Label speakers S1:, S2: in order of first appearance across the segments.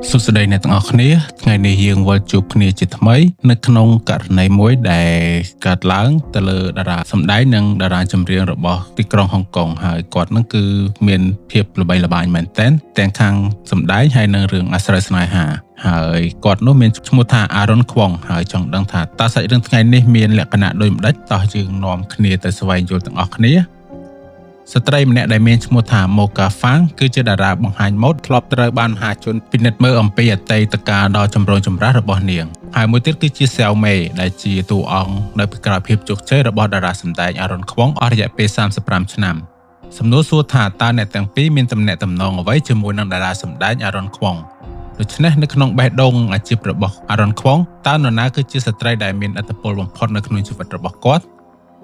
S1: សួស្តីអ្នកទាំងអស់គ្នាថ្ងៃនេះយើងវិលជួបគ្នាជាថ្មីនៅក្នុងករណីមួយដែលកើតឡើងទៅលើតារាសម្ដែងនិងតារាចម្រៀងរបស់ទីក្រុងហុងកុងហើយគាត់នឹងគឺមានភាពល្បីល្បាញមែនទែនទាំងខាងសម្ដែងហើយនិងរឿងអាស្រ័យស្នេហាហើយគាត់នោះមានឈ្មោះថាអារ៉ុនខ្វងហើយចង់ដឹងថាតើសាច់រឿងថ្ងៃនេះមានលក្ខណៈដូចម្ដេចតោះយើងនាំគ្នាទៅស្វែងយល់ទាំងអស់គ្នាស្ត្រីម្នាក់ដែលមានឈ្មោះថា Mocha Fang គឺជាតារាបង្ហាញម៉ូដធ្លាប់ត្រូវបានមហាជនពិនិត្យមើលអំពីអតីតកាលដ៏ចម្រូងចម្រាសរបស់នាងហើយមួយទៀតគឺជា Xiao Mei ដែលជាតួអង្គនៅពីក្រោយភាពជោគជ័យរបស់តារាសម្ដែង Aaron Kwok អស់រយៈពេល35ឆ្នាំសំណួរសួរថាតើអ្នកទាំងពីរមានទំនាក់ទំនងអ្វីជាមួយនឹងតារាសម្ដែង Aaron Kwok ដូច្នេះនៅក្នុងបេះដូងអាជីពរបស់ Aaron Kwok តើនរណាគឺជាស្ត្រីដែលមានឥទ្ធិពលបំផុតនៅក្នុងជីវិតរបស់គាត់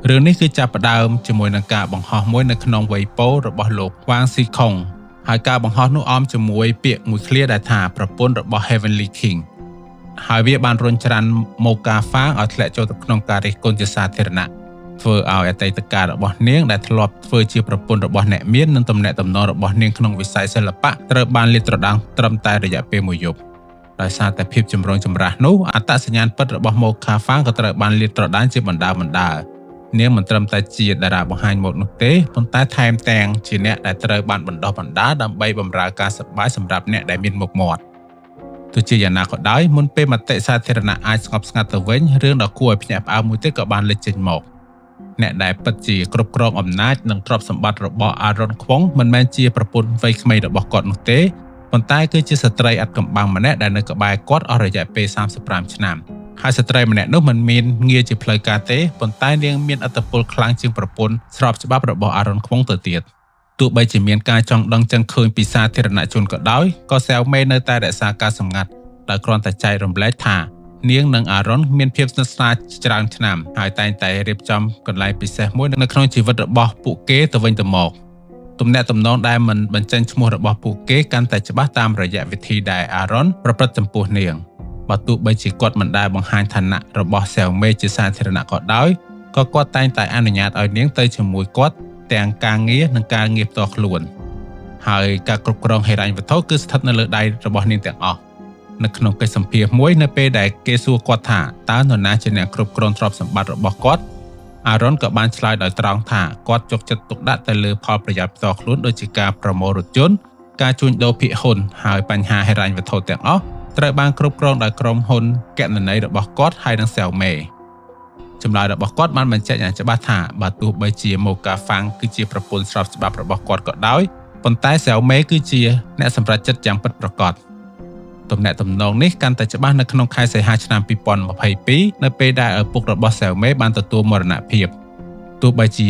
S1: រឿងនេះគឺចាប់ផ្ដើមជាមួយនឹងការបង្ហោះមួយនៅក្នុងវ័យពោរបស់លោក Wang Xikong ហើយការបង្ហោះនោះអមជាមួយពាក្យមួយឃ្លាដែលថាប្រពន្ធរបស់ Heavenly King ហើយវាបានរុញច្រាន Mocha Fang ឲ្យធ្លាក់ចូលទៅក្នុងការរិះគន់ជាសាធារណៈធ្វើឲ្យអតីតកាលរបស់នាងដែលធ្លាប់ធ្វើជាប្រពន្ធរបស់អ្នកមាននិងទំនាក់ទំនងរបស់នាងក្នុងវិស័យសិល្បៈត្រូវបានលាតត្រដាងត្រឹមតែរយៈពេលមួយយប់ដោយសារតែភាពចម្រូងចម្រាសនោះអត្តសញ្ញាណពិតរបស់ Mocha Fang ក៏ត្រូវបានលាតត្រដាងជាបណ្ដានាងមិនត្រឹមតែជាតារាបង្ហាញម៉ូដនោះទេប៉ុន្តែថែមទាំងជាអ្នកដែលត្រូវបានបណ្ដុះបណ្ដាលដើម្បីបម្រើការសប្បាយសម្រាប់អ្នកដែលមានមុខមាត់ទោះជាយ៉ាងណាក៏ដោយមុនពេលមតិសាធារណៈអាចស្ងប់ស្ងាត់ទៅវិញរឿងដ៏គួរឲ្យភ្ញាក់ផ្អើលមួយទៀតក៏បានលេចចេញមកអ្នកដែលពិតជាគ្រប់គ្រងអំណាចនិងទ្រព្យសម្បត្តិរបស់ Aaron Kwok មិនមែនជាប្រពន្ធវ័យក្មេងរបស់គាត់នោះទេប៉ុន្តែគឺជាស្ត្រីឥតកំបាំងម្នាក់ដែលនៅក្បែរគាត់អស់រយៈពេល35ឆ្នាំហើយស្ត្រីម្នាក់នោះមិនមានងារជាផ្លូវការទេប៉ុន្តែនាងមានឥទ្ធិពលខ្លាំងជាងប្រពន្ធស្របច្បាប់របស់ Aaron Kwok ទៅទៀតទោះបីជាមានការចង់ដឹងចឹងឃើញពីសាធារណជនក៏ដោយក៏ Xiao Mei នៅតែរក្សាការសម្ងាត់ដោយគ្រាន់តែចែករំលែកថានាងនិង Aaron មានភាពស្និទ្ធស្នាលច្រើនឆ្នាំហើយតែងតែរៀបចំកន្លែងពិសេសមួយនៅក្នុងជីវិតរបស់ពួកគេទៅវិញទៅមកទំនាក់ទំនងដែលមិនបញ្ចេញឈ្មោះរបស់ពួកគេកាន់តែច្បាស់តាមរយៈវិធីដែល Aaron ប្រព្រឹត្តចំពោះនាងបើទោះបីជាគាត់មិនដែលបង្ហាញឋានៈរបស់ Xiao Mei ជាសាធារណៈក៏ដោយក៏គាត់តែងតែអនុញ្ញាតឲ្យនាងទៅជាមួយគាត់ទាំងការងារនិងការងារផ្ទាល់ខ្លួនហើយការគ្រប់គ្រងហិរញ្ញវត្ថុគឺស្ថិតនៅលើដៃរបស់នាងទាំងអស់នៅក្នុងកិច្ចសម្ភាសន៍មួយនៅពេលដែលគេសួរគាត់ថាតើនរណាជាអ្នកគ្រប់គ្រងទ្រព្យសម្បត្តិរបស់គាត់ Aaron ក៏បានឆ្លើយដោយត្រង់ថាគាត់យកចិត្តទុកដាក់ទៅលើផលប្រយោជន៍ផ្ទាល់ខ្លួនដូចជាការប្រមូលរថយន្តការជួញដូរភាគហ៊ុនហើយបញ្ហាហិរញ្ញវត្ថុទាំងអស់ត្រូវបានគ្រប់គ្រងដោយក្រុមហ៊ុនគណនេយ្យរបស់គាត់ហើយនិង Xiao Mei ចម្លើយរបស់គាត់បានបញ្ជាក់យ៉ាងច្បាស់ថាបើទោះបីជា Mocha Fang គឺជាប្រពន្ធស្របច្បាប់របស់គាត់ក៏ដោយប៉ុន្តែ Xiao Mei គឺជាអ្នកសម្រេចចិត្តយ៉ាងពិតប្រាកដទំនាក់ទំនងនេះកាន់តែច្បាស់នៅក្នុងខែសីហាឆ្នាំ2022នៅពេលដែលឪពុករបស់ Xiao Mei បានទទួលមរណភាពទោះបីជា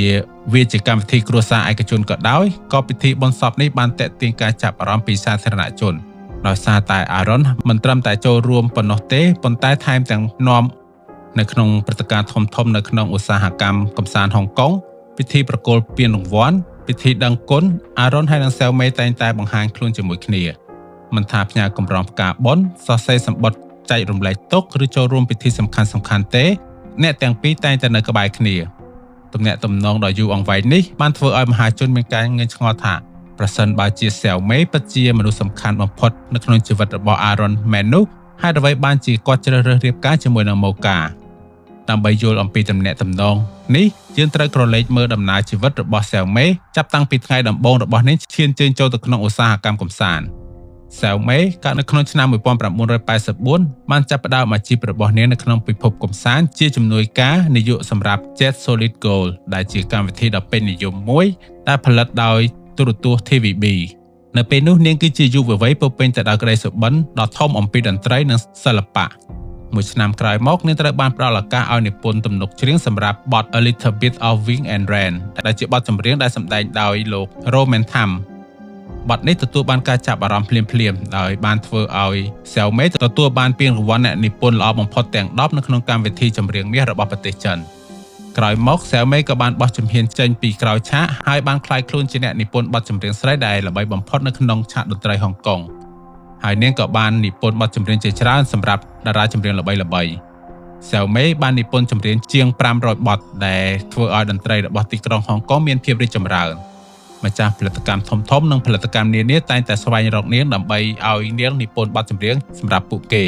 S1: វាជាកម្មវិធីគ្រួសារឯកជនក៏ដោយក៏ពិធីបុណ្យសពនេះបានទាក់ទាញការចាប់អារម្មណ៍ពីសាធារណជនដោយសារតែ Aaron មិនត្រឹមតែចូលរួមប៉ុណ្ណោះទេប៉ុន្តែថែមទាំងនាំនៅក្នុងព្រឹត្តិការណ៍ធំៗនៅក្នុងឧស្សាហកម្មកម្សាន្តហុងកុងពិធីប្រគល់ពានរង្វាន់ពិធីដឹងគុណ Aaron ហើយនិង Xiao Mei តែងតែបង្ហាញខ្លួនជាមួយគ្នាមិនថាផ្ញើកម្រងផ្កាបុណ្យសរសេរសម្បត្តិចែករំលែកទុក្ខឬចូលរួមពិធីសំខាន់ៗទេអ្នកទាំងពីរតែងតែនៅក្បែរគ្នាទំនាក់ទំនងដ៏យូរអង្វែងនេះបានធ្វើឲ្យមហាជនមានការងឿងឆ្ងល់ថាប្រសិនបើជា Xiao Mei ពិតជាមនុស្សសំខាន់បំផុតនៅក្នុងជីវិតរបស់ Aaron មែននោះហើយអ្វីបានជាគាត់ជ្រើសរើសរៀបការជាមួយនឹង Mocha ដើម្បីយល់អំពីទំនាក់ទំនងនេះយើងត្រូវក្រឡេកមើលដំណើរជីវិតរបស់ Xiao Mei ចាប់តាំងពីថ្ងៃដំបូងរបស់នាងឈានជើងចូលទៅក្នុងឧស្សាហកម្មកម្សាន្ត Xiao Mei កើតនៅក្នុងឆ្នាំ1984បានចាប់ផ្ដើមអាជីពរបស់នាងនៅក្នុងពិភពកម្សាន្តជាជំនួយការនាយកសម្រាប់ Jet Solid Gold ដែលជាកម្មវិធីដ៏ពេញនិយមមួយដែលផលិតដោយទូរទស្សន៍ TVB នៅពេលនោះនាងគឺជាយុវវ័យពោរពេញទៅដោយក្តីសុបិនដ៏ធំអំពីតន្ត្រីនិងសិល្បៈមួយឆ្នាំក្រោយមកនាងត្រូវបានផ្ដល់ឱកាសឲ្យនិពន្ធទំនុកច្រៀងសម្រាប់បទ A Little Bit of Wind and Rain ដែលជាបទចម្រៀងដែលសម្ដែងដោយលោក Roman Tham បទនេះទទួលបានការចាប់អារម្មណ៍ភ្លាមៗដោយបានធ្វើឲ្យ Xiao Mei ទទួលបានពានរង្វាន់អ្នកនិពន្ធល្អបំផុតទាំង10នៅក្នុងកម្មវិធីចម្រៀងមាសរបស់ប្រទេសចិនក្រោយមក Xiao Mei ក៏បានបោះជំហានចេញពីក្រោយឆាកហើយបានក្លាយខ្លួនជាអ្នកនិពន្ធបទចម្រៀងស្រីដែលល្បីបំផុតនៅក្នុងឆាកតន្ត្រីហុងកុងហើយនាងក៏បាននិពន្ធបទចម្រៀងជាច្រើនសម្រាប់តារាចម្រៀងល្បីៗ Xiao Mei បាននិពន្ធចម្រៀងជាង500បទដែលធ្វើឲ្យតន្ត្រីរបស់ទីក្រុងហុងកុងមានភាពរីកចម្រើន ម្ចាស់ផលិតកម្មធំៗនិងផលិតកម្មនានាតែងតែស្វែងរកនាងដើម្បីឲ្យនាងនិពន្ធបទចម្រៀងសម្រាប់ពួកគេ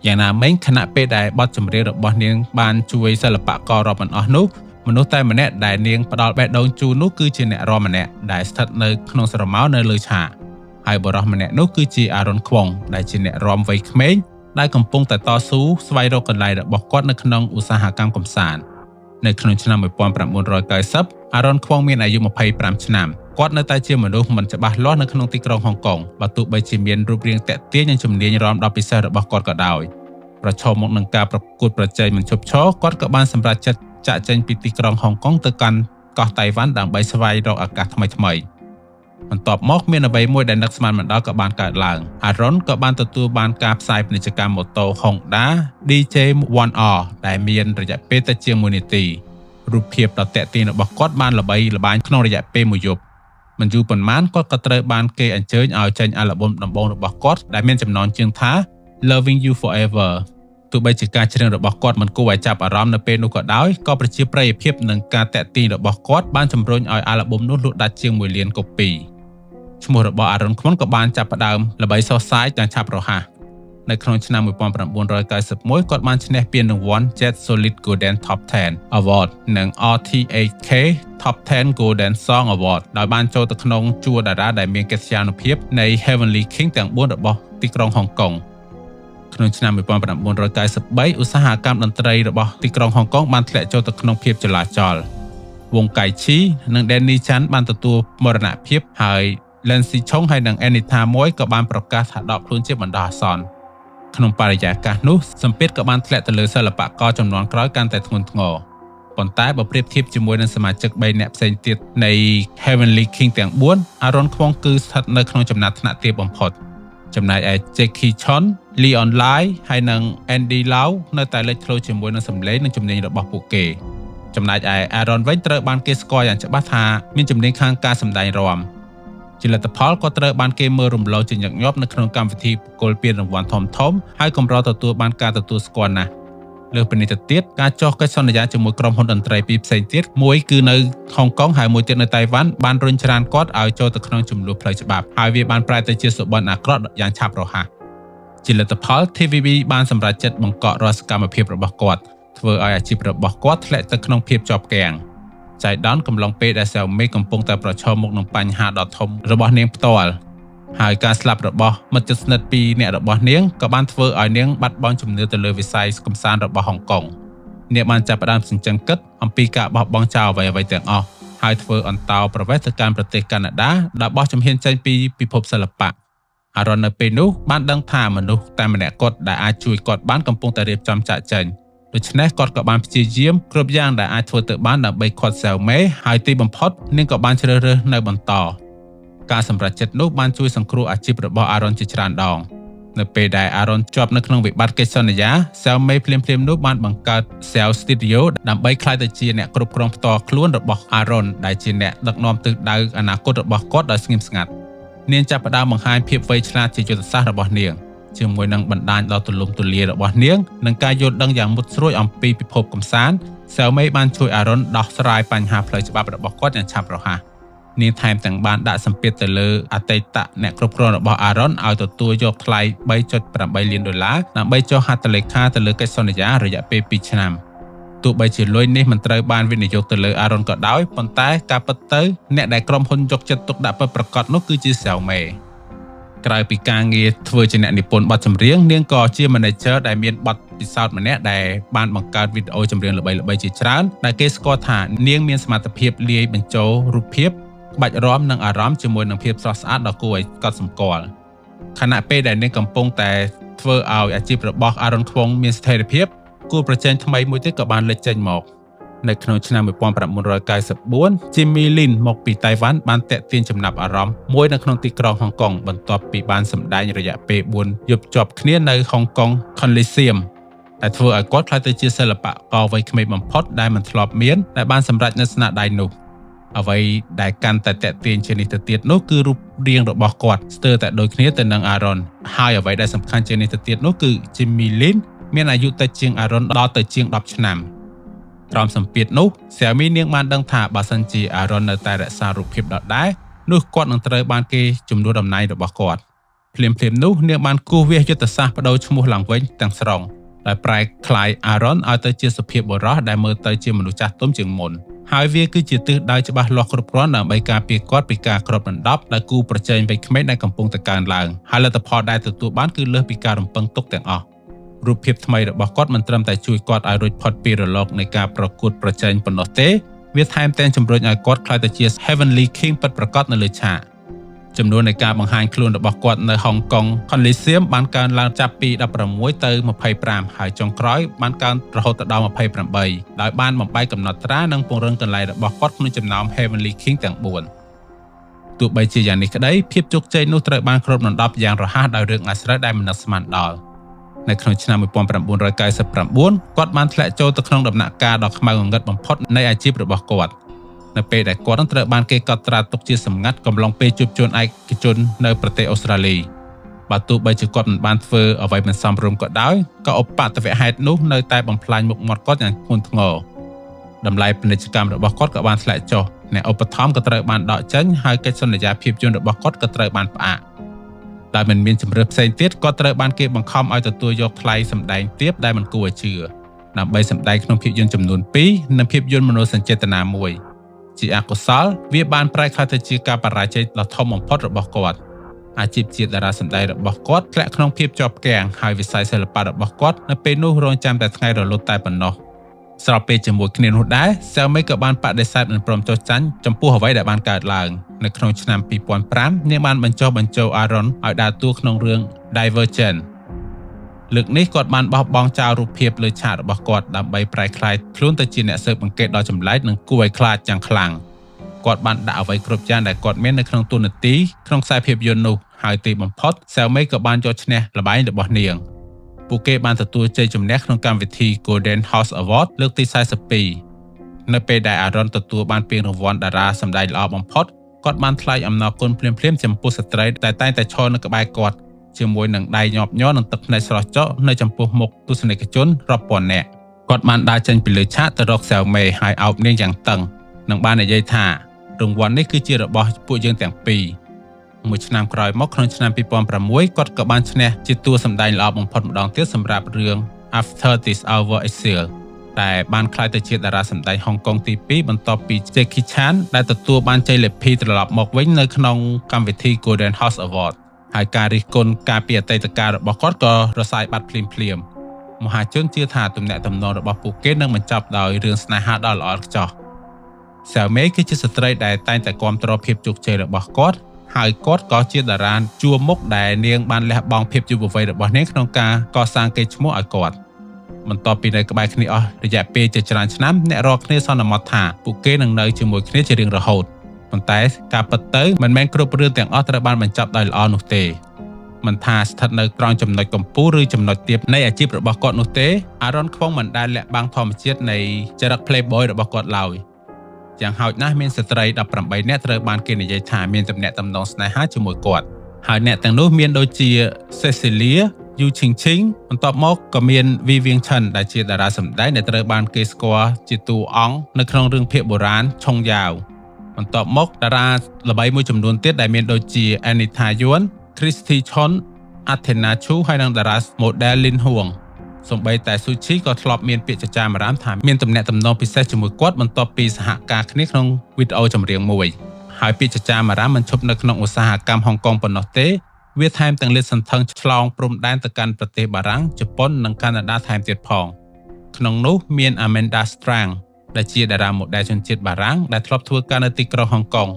S1: យ៉ាងណាមិញខណៈពេលដែលបទចម្រៀងរបស់នាងបានជួយសិល្បកររាប់មិនអស់នោះមនុស្សតែម្នាក់ដែលនាងផ្ដល់បេះដូងជូននោះគឺជាអ្នករាំម្នាក់ដែលស្ថិតនៅក្នុងស្រមោលនៅលើឆាកហើយបុរសម្នាក់នោះគឺជាអារ៉ុនខ្វងដែលជាអ្នករាំវ័យក្មេងដែលកំពុងតែតស៊ូស្វែងរកកន្លែងរបស់គាត់នៅក្នុងឧស្សាហកម្មកម្សាន្តនៅក្នុងឆ្នាំ1990អារ៉ុនខ្វងមានអាយុ25ឆ្នាំគាត់នៅតែជាមនុស្សមិនច្បាស់លាស់នៅក្នុងទីក្រុងហុងកុងបើទោះបីជាមានរូបរាងទាក់ទាញនិងជំនាញរាំដ៏ពិសេសរបស់គាត់ក៏ដោយប្រឈមមុខនឹងការប្រកួតប្រជែងមិនឈប់ឈរគាត់ក៏បានសម្រេចចិត្តចាកចេញពីទីក្រុងហុងកុងទៅកាន់កោះតៃវ៉ាន់ដើម្បីស្វែងរកឱកាសថ្មីៗបន្ទាប់មកមានអ្វីមួយដែលនឹកស្មានមិនដល់ក៏បានកើតឡើងអារ៉ុនក៏បានទទួលបានការផ្សាយពាណិជ្ជកម្មម៉ូតូ Honda DJ1R ដែលមានរយៈពេលតែជាង1នាទីរូបភាពដ៏ទាក់ទាញរបស់គាត់បានល្បីល្បាញក្នុងរយៈពេលមួយយប់មិនយូរប៉ុន្មានគាត់ក៏ត្រូវបានគេអញ្ជើញឲ្យចេញអាល់ប៊ុមដំបូងរបស់គាត់ដែលមានចំណងជើងថា Loving You Forever ទោះបីជាការច្រៀងរបស់គាត់មិនគួរឲ្យចាប់អារម្មណ៍នៅពេលនោះក៏ដោយក៏ប្រជាប្រិយភាពនិងការតាក់ទាញរបស់គាត់បានជំរុញឲ្យអាល់ប៊ុមនោះលក់ដាច់ជាង1លានកូពីឈ្មោះរបស់អារ៉ុនខ្មុនក៏បានចាប់ផ្ដើមល្បីសុសសាយយ៉ាងឆាប់រហ័សនៅក្នុងឆ្នាំ1991គាត់បានឈ្នះពានរង្វាន់ Jet Solid Golden Top 10 Award និង RTHK Top 10 Golden Song Award ដោយបានចូលទៅក្នុងជួរតារាដែលមានកិត្យានុភាពនៃ Heavenly King ទាំង4របស់ទីក្រុងហុងកុងក្នុងឆ្នាំ1993ឧស្សាហកម្មតន្ត្រីរបស់ទីក្រុងហុងកុងបានធ្លាក់ចូលទៅក្នុងភាពចលាចលវងកៃឈីនិង Danny Chan បានទទួលមរណភាពហើយ Lancy Chong ហើយនិង Anita Moy ក៏បានប្រកាសថាដកខ្លួនជាបណ្ដោះអាសន្នក្នុងបរិយាកាសនោះសម្ពាធក៏បានធ្លាក់ទៅលើសិល្បករចំនួនក្រោយកាន់តែធ្ងន់ធ្ងរប៉ុន្តែបើប្រៀបធៀបជាមួយនឹងសមាជិក3នាក់ផ្សេងទៀតនៃ Heavenly King ទាំង4អារ៉ុនខ្វងគឺស្ថិតនៅក្នុងចំណាត់ថ្នាក់ទាបបំផុតចំណែកឯ Jackie Chon, Leon Lai ហើយនិង Andy Lau នៅតែលេចធ្លោជាមួយនឹងសម្លេងនិងជំនាញរបស់ពួកគេចំណែកឯ Aaron វិញត្រូវបានគេស្គាល់យ៉ាងច្បាស់ថាមានជំនាញខាងការសម្ដែងរាំជាលទ្ធផលក៏ត្រូវបានគេមើលរំលងជាញឹកញាប់នៅក្នុងកម្មវិធីប្រគល់ពានរង្វាន់ធំៗហើយកម្រទទួលបានការទទួលស្គាល់ណាស់លើសពីនេះទៅទៀតការចុះកិច្ចសន្យាជាមួយក្រុមហ៊ុនតន្ត្រីពីរផ្សេងទៀតមួយគឺនៅហុងកុងហើយមួយទៀតនៅតៃវ៉ាន់បានរុញច្រានគាត់ឲ្យចូលទៅក្នុងចំនួនផ្លូវច្បាប់ហើយវាបានប្រែទៅជាសុបិនអាក្រក់យ៉ាងឆាប់រហ័សជាលទ្ធផល TVB បានសម្រេចចិត្តបង្កក់រាល់សកម្មភាពរបស់គាត់ធ្វើឲ្យអាជីពរបស់គាត់ធ្លាក់ទៅក្នុងភាពជាប់គាំងចៃដន្យកំឡុងពេលដែលសៅមេកំពុងតែប្រឈមមុខនឹងបញ្ហាដ៏ធំរបស់នាងផ្ទាល់ហើយការស្លាប់របស់មិត្តជិតស្និទ្ធពីរនាក់របស់នាងក៏បានធ្វើឲ្យនាងបាត់បង់ជំនឿទៅលើវិស័យកម្សាន្តរបស់ហុងកុងនាងបានចាប់ផ្ដើមសញ្ជឹងគិតអំពីការបោះបង់ចោលអ្វីៗទាំងអស់ហើយធ្វើអន្តោប្រវេសន៍ទៅកាន់ប្រទេសកាណាដាដែលបោះជំហានចេញពីពិភពសិល្បៈអារ៉ុននៅពេលនោះបានដឹងថាមនុស្សតែម្នាក់គត់ដែលអាចជួយគាត់បានកំពុងតែរៀបចំចាកចេញដូច្នេះគាត់ក៏បានព្យាយាមគ្រប់យ៉ាងដែលអាចធ្វើទៅបានដើម្បីឃាត់សៅមេហើយទីបំផុតនាងក៏បានជ្រើសរើសនៅបន្តការសម្រេចចិត្តនោះបានជួយសង្គ្រោះអាជីពរបស់អារ៉ុនជាច្រើនដងនៅពេលដែលអារ៉ុនជាប់នៅក្នុងវិបត្តិកិច្ចសន្យាសៅមេភ្លាមៗនោះបានបង្កើត Cell Studio ដើម្បីក្លាយទៅជាអ្នកគ្រប់គ្រងផ្ទាល់ខ្លួនរបស់អារ៉ុនដែលជាអ្នកដឹកនាំទិសដៅអនាគតរបស់គាត់ដោយស្ងៀមស្ងាត់នាងចាប់ផ្ដើមបង្ហាញភាពវៃឆ្លាតជាយុទ្ធសាស្ត្ររបស់នាងជាមួយនឹងបណ្ដាញដ៏ទូលំទូលាយរបស់នាងនិងការយល់ដឹងយ៉ាងមុតស្រួចអំពីពិភពកម្សាន្តសៅមេបានជួយអារ៉ុនដោះស្រាយបញ្ហាផ្លូវច្បាប់របស់គាត់យ៉ាងឆាប់រហ័សនាងថែមទាំងបានដាក់សម្ពាធទៅលើអតីតអ្នកគ្រប់គ្រងរបស់អារ៉ុនឲ្យទទួលយកថ្លៃ $3.8 លានដើម្បីចុះហត្ថលេខាទៅលើកិច្ចសន្យារយៈពេល2ឆ្នាំទោះបីជាលុយនេះមិនត្រូវបានវិនិយោគទៅលើអារ៉ុនក៏ដោយប៉ុន្តែការពិតទៅអ្នកដែលក្រុមហ៊ុនយកចិត្តទុកដាក់ពិតប្រាកដនោះគឺជាសៅមេក្រៅពីការងារធ្វើជាអ្នកនិពន្ធបទចម្រៀងនាងក៏ជា manager ដែលមានបទពិសោធន៍ម្នាក់ដែលបានបង្កើតវីដេអូចម្រៀងល្បីៗជាច្រើនដែលគេស្គាល់ថានាងមានសមត្ថភាពលាយបញ្ចូលរូបភាពក្បាច់រាំនិងអារម្មណ៍ជាមួយនឹងភាពស្រស់ស្អាតដ៏គួរឲ្យកត់សម្គាល់ខណៈពេលដែលនាងកំពុងតែធ្វើឲ្យអាជីពរបស់អារ៉ុនខ្វងមានស្ថិរភាពគូប្រជែងថ្មីមួយទៀតក៏បានលេចចេញមកនៅក្នុងឆ្នាំ1994 Jimmy Lin មកពីតៃវ៉ាន់បានតាក់ទាញចំណាប់អារម្មណ៍មួយនៅក្នុងទីក្រុងហុងកុងបន្ទាប់ពីបានសម្ដែងរយៈពេល4យប់ជាប់គ្នានៅហុងកុង Coliseum ដែលធ្វើឲ្យគាត់ក្លាយទៅជាសិល្បករវ័យក្មេងបំផុតដែលមិនធ្លាប់មានដែលបានសម្រេចនូវស្នាដៃនោះអ្វីដែលកាន់តែតាក់ទាញជាងនេះទៅទៀតនោះគឺរូបរាងរបស់គាត់ស្ទើរតែដូចគ្នាទៅនឹងអារ៉ុនហើយអ្វីដែលសំខាន់ជាងនេះទៅទៀតនោះគឺ Jimmy Lin មានអាយុតិចជាងអារ៉ុនដល់ទៅជាង10ឆ្នាំ ក្រោមសម្ពាធនោះសែមីនាងបានដឹងថាបើសិនជាអារ៉ុននៅតែរក្សារូបភាពដដែលនោះគាត់នឹងត្រូវបានគេជំនួសតំណែងរបស់គាត់ភ្លាមៗនោះនាងបានគូសវាសយុទ្ធសាស្ត្របដូរឈ្មោះឡើងវិញទាំងស្រុងដែលប្រែក្លាយអារ៉ុនឲ្យទៅជាសុភាពបុរសដែលមើលទៅជាមនុស្សចាស់ទុំជាងមុនហើយវាគឺជាទិសដៅច្បាស់លាស់គ្រប់គ្រាន់ដើម្បីការពារគាត់ពីការគ្របដណ្ដប់ដែលគូប្រជែងវ័យក្មេងដែលកំពុងតែកើនឡើងហើយលទ្ធផលដែលទទួលបានគឺលើសពីការរំពឹងទុកទាំងអស់រូបភាពថ្មីរបស់គាត់មិនត្រឹមតែជួយគាត់ឲ្យរួចផុតពីរលកនៃការប្រកួតប្រជែងប៉ុណ្ណោះទេវាថែមទាំងជំរុញឲ្យគាត់ក្លាយទៅជា Heavenly King ពិតប្រាកដនៅលើឆាកចំនួននៃការបង្ហាញខ្លួនរបស់គាត់នៅហុងកុង Coliseum បានកើនឡើងចាប់ពី16ទៅ25ហើយចុងក្រោយបានកើនរហូតដល់28ដោយបានបំបែកកំណត់ត្រានិងពង្រឹងកន្លែងរបស់គាត់ក្នុងចំណោម Heavenly King ទាំង4ទោះបីជាយ៉ាងនេះក្តីភាពជោគជ័យនោះត្រូវបានគ្របដណ្ដប់យ៉ាងរហ័សដោយរឿងអាស្រូវដែលមិននឹកស្មានដល់នៅក្នុងឆ្នាំ1999គាត់បានធ្លាក់ចូលទៅក្នុងដំណាក់កាលដ៏ខ្មៅងងឹតបំផុតនៃអាជីពរបស់គាត់នៅពេលដែលគាត់នឹងត្រូវបានគេកត់ត្រាទុកជាសម្ងាត់កំឡុងពេលជួបជុំឯកជននៅប្រទេសអូស្ត្រាលីបើទោះបីជាគាត់មិនបានធ្វើអ្វីមិនសមរម្យក៏ដោយក៏ឧបទ្ទវហេតុនោះនៅតែបំផ្លាញមុខមាត់គាត់យ៉ាងធ្ងន់ធ្ងរតម្លៃពាណិជ្ជកម្មរបស់គាត់ក៏បានធ្លាក់ចុះអ្នកឧបត្ថម្ភក៏ត្រូវបានដកចេញហើយកិច្ចសន្យាភាពយន្តរបស់គាត់ក៏ត្រូវបានផ្អាកដែលមិនមានជំរឿផ្សេងទៀតគាត់ត្រូវបានគេបង្ខំឲ្យទទួលយកថ្លៃសម្ដែងទាបដែលមិនគួរឲ្យជឿដើម្បីសម្ដែងក្នុងភាពយន្តចំនួន2និងភាពយន្តមនោសញ្ចេតនាមួយជាអកុសលវាបានប្រែក្លាយទៅជាការបរាជ័យដ៏ធំបំផុតរបស់គាត់អាជីពជាតារាសម្ដែងរបស់គាត់ធ្លាក់ក្នុងភាពជាប់គាំងហើយវិស័យសិល្បៈរបស់គាត់នៅពេលនោះរងចាំតែថ្ងៃរលត់តែប៉ុណ្ណោះស្របពេលជាមួយគ្នានោះដែរ Xiaomi ក៏បានបដិសេធមិនព្រមចុះចាញ់ចំពោះអ្វីដែលបានកើតឡើងនៅក្នុងឆ្នាំ2005នាងបានបញ្ចុះបញ្ចូល Aaron ឲ្យដើរតួក្នុងរឿង Divergent លើកនេះគាត់បានបោះបង់ចោលរូបភាពលើឆាករបស់គាត់ដើម្បីប្រែក្លាយខ្លួនទៅជាអ្នកស៊ើបអង្កេតដ៏ចម្លែកនិងគួរឲ្យខ្លាចយ៉ាងខ្លាំងគាត់បានដាក់អ្វីគ្រប់យ៉ាងដែលគាត់មាននៅក្នុងតួនាទីក្នុងខ្សែភាពយន្តនោះហើយទីបំផុត Xiaomi ក៏បានយកឈ្នះល្បែងរបស់នាងពួកគេបានទទួលជ័យជំនះក្នុងកម្មវិធី Golden Horse Award លើកទី42នៅពេលដែល Aaron ទទួលបានពានរង្វាន់តារាសម្ដែងល្អបំផុតគាត់បានថ្លែងអំណរគុណភ្លាមៗចំពោះស្ត្រីដែលតែងតែឈរនៅក្បែរគាត់ជាមួយនឹងដៃញាប់ញ័រនិងទឹកភ្នែកស្រស់ចកនៅចំពោះមុខទស្សនិកជនរាប់ពាន់នាក់គាត់បានដើរចេញពីលើឆាកទៅរក Xiaomi ហើយអោបនាងយ៉ាងតឹងនិងបាននិយាយថារង្វាន់នេះគឺជារបស់ពួកយើងទាំងពីរមួយឆ្នាំក្រោយមកក្នុងឆ្នាំ2006គាត់ក៏បានឈ្នះជាតួសម្ដែងល្អបំផុតម្ដងទៀតសម្រាប់រឿង After This Hour Is Sealed ដែលបានក្លាយទៅជាតារាសម្ដែងហុងកុងទី2បន្ទាប់ពី Jackie Chan ដែលទទួលបានជ័យលាភីត្រឡប់មកវិញនៅក្នុងកម្មវិធី Golden Horse Award ហើយការរិះគន់ការពីអតីតកាលរបស់គាត់ក៏រសាយបាត់ភ្លាមមហាជនជឿថាទំនាក់ទំនងរបស់ពួកគេនឹងបញ្ចប់ដោយរឿងស្នេហាដ៏ល្អឥតខ្ចោះ Xiaomi គឺជាស្ត្រីដែលតែងតែគាំទ្រភាពជោគជ័យរបស់គាត់ហើយគាត់ក៏ជាតារាជួរមុខដែលនាងបានលះបង់ភាពយុវវ័យរបស់នាងក្នុងការកសាងកេរ្តិ៍ឈ្មោះឲ្យគាត់បន្ទាប់ពីនៅក្បែរគ្នាអស់រយៈពេលជាច្រើនឆ្នាំអ្នករាល់គ្នាសន្មតថាពួកគេនឹងនៅជាមួយគ្នាជារៀងរហូតប៉ុន្តែការពិតទៅមិនមែនគ្រប់រឿងទាំងអស់ត្រូវបានបញ្ចប់ដោយល្អនោះទេមិនថាស្ថិតនៅត្រង់ចំណុចកំពូលឬចំណុចទាបនៃអាជីពរបស់គាត់នោះទេ Aaron ខ្វងមិនដែលលាក់បាំងធម្មជាតិនៃចរិត Playboy របស់គាត់ឡើយយ៉ាងហោចណាស់មានស្ត្រី18នាក់ត្រូវបានគេនិយាយថាមានទំនាក់ទំនងស្នេហាជាមួយគាត់ហើយអ្នកទាំងនោះមានដូចជា Cecilia Yu Ching បន្ទាប់មកក៏មាន Vivian Chen ដែលជាតារាសម្ដែងដែលត្រូវបានគេស្គាល់ជាតួអង្គនៅក្នុងរឿងភាគបុរាណឆុងយ៉ាវបន្ទាប់មកតារាល្បីមួយចំនួនទៀតដែលមានដូចជា Anita Yuan, Christy Chon, Athena Chu ហើយនិងតារា model Lin Huangសូម្បីតែ Suchi ក៏ធ្លាប់មានពាក្យចចាមអារ៉ាមថាមានទំនាក់ទំនងពិសេសជាមួយគាត់បន្ទាប់ពីសហការគ្នាក្នុងវីដេអូចម្រៀងមួយហើយពាក្យចចាមអារ៉ាមមិនឈប់នៅក្នុងឧស្សាហកម្មហុងកុងប៉ុណ្ណោះទេវាថែមទាំងលាតសន្ធឹងឆ្លងព្រំដែនទៅកាន់ប្រទេសបារាំងជប៉ុននិងកាណាដាថែមទៀតផងក្នុងនោះមាន Amanda Strang ដែលជាតារាម៉ូដែលជនជាតិបារាំងដែលធ្លាប់ធ្វើការនៅទីក្រុងហុងកុង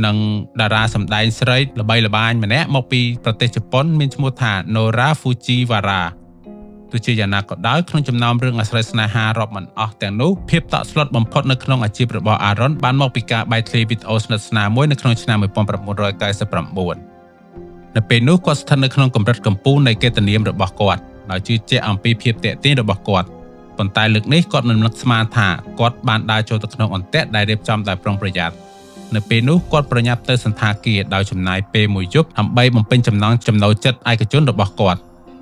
S1: និងតារាសម្ដែងស្រីល្បីល្បាញម្នាក់មកពីប្រទេសជប៉ុនមានឈ្មោះថា Nora Fujiwaraទោះជាយ៉ាងណាក៏ដោយក្នុងចំណោមរឿងអាស្រូវស្នេហារាប់មិនអស់ទាំងនោះភាពតក់ស្លុតបំផុតនៅក្នុងអាជីពរបស់ Aaron បានមកពីការបែកធ្លាយវីដេអូស្និទ្ធស្នាលមួយនៅក្នុងឆ្នាំ1999នៅពេលនោះគាត់ស្ថិតនៅក្នុងកម្រិតកំពូលនៃកិត្តិនាមរបស់គាត់ដោយជឿជាក់អំពីភាពទាក់ទាញរបស់គាត់ប៉ុន្តែលើកនេះគាត់មិននឹកស្មានថាគាត់បានដើរចូលទៅក្នុងអន្ទាក់ដែលរៀបចំដោយប្រុងប្រយ័ត្ននៅពេលនោះគាត់ប្រញាប់ទៅសន្តាគារដោយចំណាយពេលមួយយប់ដើម្បីបំពេញចំណង់ចំណូលចិត្តឯកជនរបស់គាត់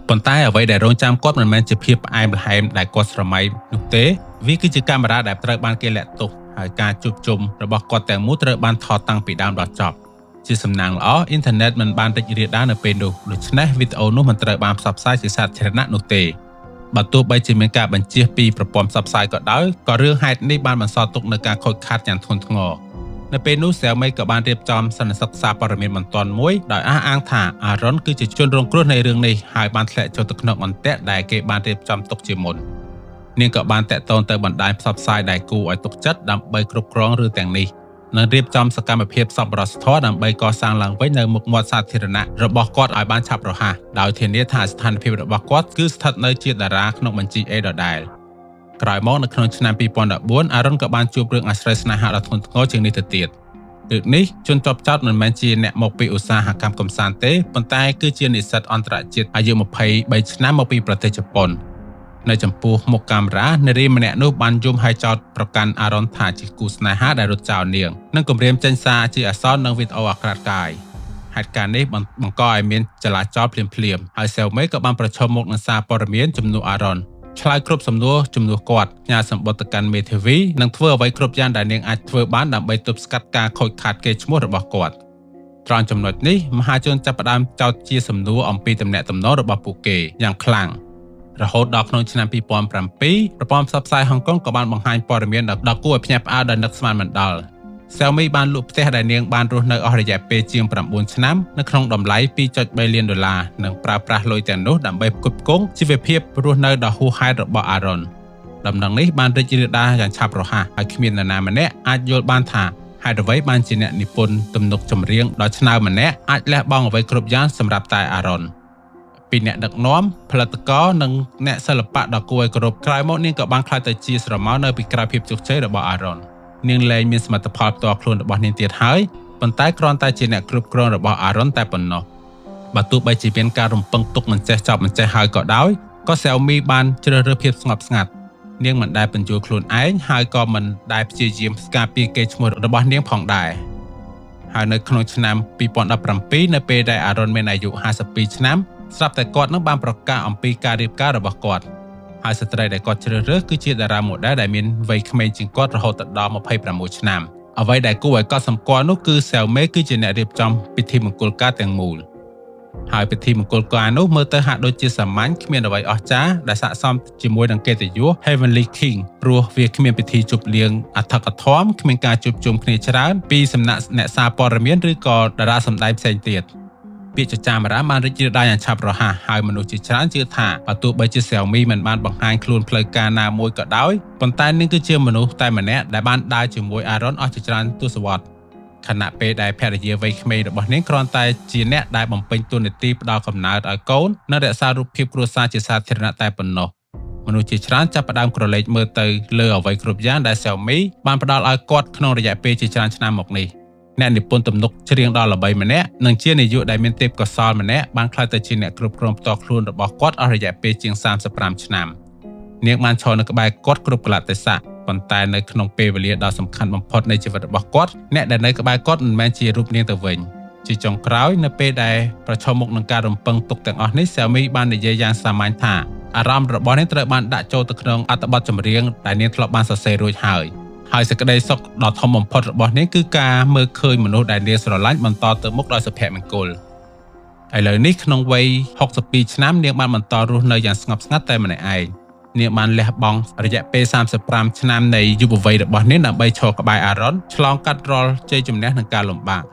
S1: ព ប៉ុន្តែអ្វីដែលរងចាំគាត់មិនមែនជាភាពផ្អែមល្ហែមដែលគាត់ស្រមៃនោះទេវាគឺជាកាមេរ៉ាដែលត្រូវបានគេលាក់ទោសហើយការជួបជុំរបស់គាត់ទាំងមូលត្រូវបានថតតាំងពីដើមដល់ចប់ជាសំណាងល្អអ៊ីនធឺណិតមិនបានរីករាលដាលនៅពេលនោះដូច្នេះវីដេអូនោះមិនត្រូវបានផ្សព្វផ្សាយជាសាធារណៈនោះទេបើទោះបីជាមានការបញ្ជាពីប្រព័ន្ធផ្សព្វផ្សាយក៏ដោយក៏រឿងហេតុនេះបានបន្សល់ទុកនូវការខូចខាតយ៉ាងធ្ងន់ធ្ងរនៅពេលនោះ Xiaomi ក៏បានរៀបចំសន្និសីទសារព័ត៌មានបន្ទាន់មួយដោយអះអាងថា Aaron គឺជាជនរងគ្រោះនៃរឿងនេះហើយបានធ្លាក់ចូលទៅក្នុងអន្ទាក់ដែលគេបានរៀបចំទុកជាមុននាងក៏បានតាក់ទងទៅបណ្ដាញផ្សព្វផ្សាយដែលគួរឲ្យទុកចិត្តដើម្បីគ្រប់គ្រងរឿងទាំងនេះនិងរៀបចំសកម្មភាពសប្បុរសធម៌ដើម្បីកសាងឡើងវិញនៅមុខមាត់សាធារណៈរបស់គាត់ឲ្យបានឆាប់រហ័សដោយធានាថាស្ថានភាពរបស់គាត់គឺស្ថិតនៅជាតារាក្នុងបញ្ជី A ដដែលក្រោយមកនៅក្នុងឆ្នាំ2014 Aaron ក៏បានជួបរឿងអាស្រ័យស្នេហាដ៏ធ្ងន់ធ្ងរជាងនេះទៅទៀតដូចនេះជនជាប់ចោទមិនមែនជាអ្នកមកពីឧស្សាហកម្មកំសាន្តទេប៉ុន្តែគឺជានិស្សិតអន្តរជាតិអាយុ23ឆ្នាំមកពីប្រទេសជប៉ុននៅចំពោះមុខកាមេរ៉ានារីម្នាក់នោះបានយំហើយចោទប្រកាន់ Aaron ថាជាគូស្នេហាដែលរត់ចោលនាងនិងគំរាមចេញសារជាអក្សរនិងវីដេអូអាក្រាតកាយហេតុការណ៍នេះបង្កឲ្យមានចលាចលភ្លាមហើយ Xiaomi ក៏បានប្រឈមមុខនឹងសារព័ត៌មានជំនួស Aaron ឆ្លើយគ្រប់សំណួរជំនួសគាត់ញ៉ាសម្បត្តិទៅកាន់មេធាវីនិងធ្វើអ្វីគ្រប់យ៉ាងដែលនាងអាចធ្វើបានដើម្បីទប់ស្កាត់ការខូចខាតកេរ្តិ៍ឈ្មោះរបស់គាត់ត្រង់ចំណុចនេះមហាជនចាប់ផ្ដើមចោទជាសំណួរអំពីទំនាក់ទំនងរបស់ពួកគេយ៉ាងខ្លាំងរហូតដល់ក្នុងឆ្នាំ2007ប្រព័ន្ធផ្សព្វផ្សាយហុងកុងក៏បានបង្ហាញព័ត៌មានដ៏គួរឲ្យភ្ញាក់ផ្អើលដោយនឹកស្មានមិនដល់ Xiaomi បានលក់ផ្ទះដែលនាងបានរស់នៅអស់រយៈពេលជាង9ឆ្នាំនៅក្នុងតម្លៃ $2.3 លាននិងប្រើប្រាស់លុយទាំងនោះដើម្បីផ្គត់ផ្គង់ជីវភាពរស់នៅដ៏ហួសហេតុរបស់ Aaron ដំណឹងនេះបានរីករាលដាលយ៉ាងឆាប់រហ័សហើយគ្មាននរណាម្នាក់អាចយល់បានថាហេតុអ្វីបានជាអ្នកនិពន្ធទំនុកចម្រៀងដ៏ឆ្នើមម្នាក់អាចលះបង់អ្វីគ្រប់យ៉ាងសម្រាប់តែ Aaronពីអ្នកដឹកនាំផលិតករនិងអ្នកសិល្បៈដ៏គួរឲ្យគោរពក្រោយមកនាងក៏បានក្លាយទៅជាស្រមោលនៅពីក្រោយភាពជោគជ័យរបស់ Aaron នាងលែងមានសមិទ្ធផលផ្ទាល់ខ្លួនរបស់នាងទៀតហើយប៉ុន្តែគ្រាន់តែជាអ្នកគ្រប់គ្រងរបស់ Aaron តែប៉ុណ្ណោះបើទោះបីជាមានការរំពឹងទុកមិនចេះចប់មិនចេះហើយក៏ដោយក៏ Xiaomi បានជ្រើសរើសភាពស្ងប់ស្ងាត់នាងមិនដែលបញ្ចូលខ្លួនឯងហើយក៏មិនដែលព្យាយាមស្ការពារកេរ្តិ៍ឈ្មោះរបស់នាងផងដែរហើយនៅក្នុងឆ្នាំ2017នៅពេលដែល Aaron មានអាយុ52ឆ្នាំស្រាប់តែគាត់នឹងបានប្រកាសអំពីការរៀបការរបស់គាត់ហើយស្ត្រីដែលគាត់ជ្រើសរើសគឺជាតារាម៉ូដែលមានវ័យក្មេងជាងគាត់រហូតដល់26ឆ្នាំអ្វីដែលគួរឲ្យកត់សម្គាល់នោះគឺ Xiaomi គឺជាអ្នករៀបចំពិធីមង្គលការទាំងមូលហើយពិធីមង្គលការនោះមើលទៅហាក់ដូចជាសាមញ្ញគ្មានអ្វីអស្ចារ្យដែលស័ក្តិសមជាមួយនឹងកិត្តិយស Heavenly King ព្រោះវាគ្មានពិធីជប់លៀងអធិកអធមគ្មានការជួបជុំគ្នាច្រើនពីសំណាក់អ្នកសារព័ត៌មានឬក៏តារាសម្ដែងផ្សេងទៀតពាក្យចចាមអារ៉ាមបានរីករាលដាលយ៉ាងឆាប់រហ័សហើយមនុស្សជាច្រើនជឿថាបើទោះបីជា Xiaomi មិនបានបង្ហាញខ្លួនផ្លូវការណាមួយក៏ដោយប៉ុន្តែនាងគឺជាមនុស្សតែម្នាក់ដែលបានដើរជាមួយ Aaron អស់ជាច្រើនទសវត្សរ៍ខណៈពេលដែលភរិយាវ័យក្មេងរបស់នាងគ្រាន់តែជាអ្នកដែលបំពេញតួនាទីផ្ដល់កំណើតឲ្យកូននិងរក្សារូបភាពគ្រួសារជាសាធារណៈតែប៉ុណ្ណោះមនុស្សជាច្រើនចាប់ផ្ដើមក្រឡេកមើលទៅលើអ្វីគ្រប់យ៉ាងដែល Xiaomi បានផ្ដល់ឲ្យគាត់ក្នុងរយៈពេលជាច្រើនឆ្នាំមកនេះអ្នកនិពន្ធទំនុកច្រៀងដ៏ល្បីម្នាក់និងជានាយកដែលមានទេពកោសល្យម្នាក់បានក្លាយទៅជាអ្នកគ្រប់គ្រងផ្ទាល់ខ្លួនរបស់គាត់អស់រយៈពេលជាង35ឆ្នាំនាងបានឈរនៅក្បែរគាត់គ្រប់កលៈទេសៈប៉ុន្តែនៅក្នុងពេលវេលាដ៏សំខាន់បំផុតនៃជីវិតរបស់គាត់អ្នកដែលនៅក្បែរគាត់មិនមែនជារូបនាងទៅវិញជាចុងក្រោយនៅពេលដែលប្រឈមមុខនឹងការរំពឹងទុកទាំងអស់នេះ Xiaomi បាននិយាយយ៉ាងសាមញ្ញថាអារម្មណ៍របស់នាងត្រូវបានដាក់ចូលទៅក្នុងអត្ថបទចម្រៀងដែលនាងធ្លាប់បានសរសេររួចហើយសេចក្តីសុខដ៏ធំបំផុតរបស់នាងគឺការមើលឃើញមនុស្សដែលនាងស្រឡាញ់បន្តទៅមុខដោយសុភមង្គលឥឡូវនេះក្នុងវ័យ62ឆ្នាំនាងបានបន្តរស់នៅយ៉ាងស្ងប់ស្ងាត់តែម្នាក់ឯងនាងបានលះបង់រយៈពេល35ឆ្នាំនៃយុវវ័យរបស់នាងដើម្បីឈរក្បែរ Aaron ឆ្លងកាត់រាល់ជ័យជំនះនិងការលំបាក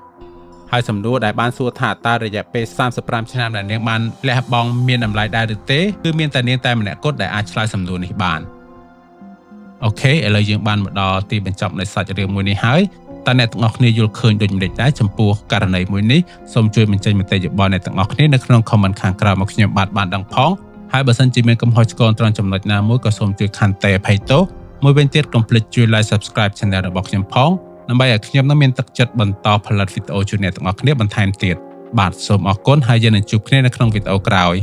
S1: ហើយសំណួរដែលបានសួរថាតើរយៈពេល35ឆ្នាំដែលនាងបានលះបង់មានតម្លៃដែរឬទេគឺមានតែនាងតែម្នាក់គត់ដែលអាចឆ្លើយសំណួរនេះបានអូខេឥឡូវយើងបានមកដល់ទីបញ្ចប់នៃសាច់រឿងមួយនេះហើយតើអ្នកទាំងអស់គ្នាយល់ឃើញដូចម្តេចដែរចំពោះករណីមួយនេះសូមជួយបញ្ចេញមតិយោបល់អ្នកទាំងអស់គ្នានៅក្នុង comment ខាងក្រោមមកខ្ញុំបានដឹងផងហើយបើសិនជាមានកំហុសឆ្គងត្រង់ចំណុចណាមួយក៏សូមជួយខន្តីអភ័យទោសមួយវិញទៀតកុំភ្លេចជួយ like subscribe channel របស់ខ្ញុំផងដើម្បីឲ្យខ្ញុំនឹងមានទឹកចិត្តបន្តផលិតវីដេអូជូនអ្នកទាំងអស់គ្នាបន្ថែមទៀតបាទសូមអរគុណហើយយើងនឹងជួបគ្នានៅក្នុងវីដេអូក្រោយ